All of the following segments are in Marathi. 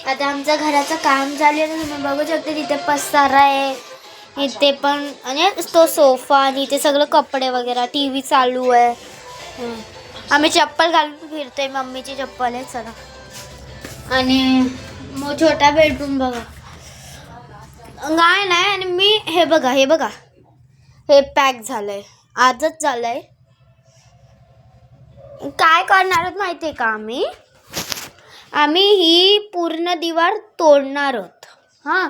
आता आमचं घराचं काम चालू आहे, तुम्ही बघू शकता. तिथे पसारा आहे, इथे पण आणि तो सोफा आणि इथे सगळं कपडे वगैरे, TV चालू आहे. आम्ही चप्पल घालून फिरतोय, मम्मीची चप्पल आहे. चला. आणि मग छोटा बेडरूम बघा, काय नाही. आणि मी हे बघा हे पॅक झालंय, आजच झालंय. काय करणार आहोत माहिती आहे का, आम्ही ही पूर्ण दिवार तोडणार आहोत. हां,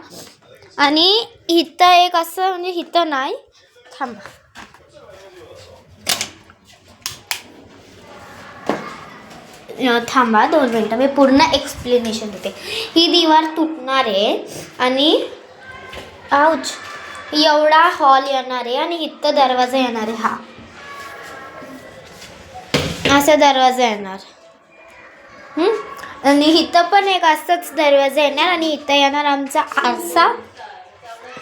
आणि इथं एक असं म्हणजे इथं नाही, थांबा 2 मिनटं, मी पूर्ण एक्सप्लेनेशन देते. ही दिवार तुटणार आहे आणि एवढा हॉल येणार आहे आणि इथं दरवाजा येणार आहे. हा असा दरवाजा येणार. आणि इथं पण एक असाच दरवाजा येणार आणि इथं येणार आमचा आरसा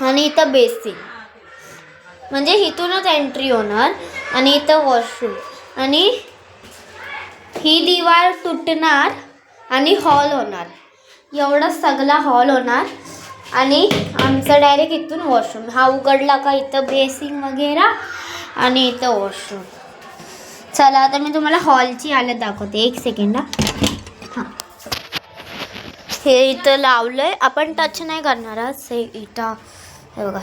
आणि इथं बेसिन, म्हणजे इथूनच एंट्री होणार. आणि इथं वॉशरूम आणि ही दिवार तुटणार आणि हॉल होणार. एवढा सगळा हॉल होणार आणि आमचं डायरेक्ट इथून वॉशरूम. हा उघडला का इथं बेसिन वगैरे आणि इथं वॉशरूम. चला आता मी तुम्हाला हॉलची हालत दाखवते. 1 सेकंड. हां, हे इथं लावलंय, आपण टच नाही करणार. हे इथं हे बघा,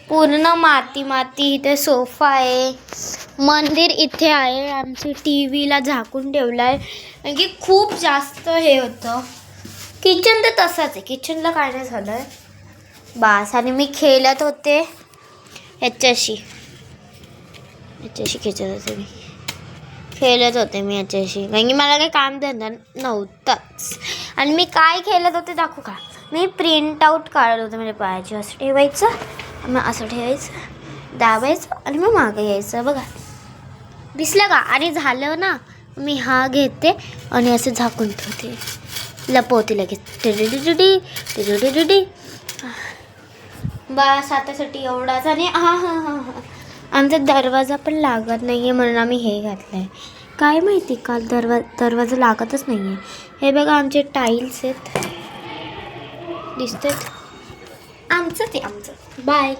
पूर्ण माती. इथे सोफा आहे, मंदिर इथे आहे. आमची TVला झाकून ठेवलं आहे, कारण की खूप जास्त हे होतं. किचन तर तसंच आहे, किचनला काय नाही झालं आहे बास. आणि मी खेळत होते याच्याशी खेळत होते मी याच्याशी, कारण की मला काही काम धंदा नव्हताच. आणि मी काय खेळत होते दाखवू का, मी प्रिंट आऊट काढत होते म्हणजे पायाची. असं ठेवायचं, मग असं ठेवायचं, दाबायचं आणि मग मागे यायचं. बघा दिसलं का. आणि झालं ना, मी हा घेते आणि असं झाकून ठेवते, लपवते लगेच. बस आतासाठी एवढाच. आणि आमचा दरवाजा पण लागत नाही आहे, म्हणून आम्ही हे घातलं आहे. काय माहिती का दरवाजा लागतच नाही आहे. हे बघा आमचे टाईल्स आहेत, दिसतात. आमचं बाय.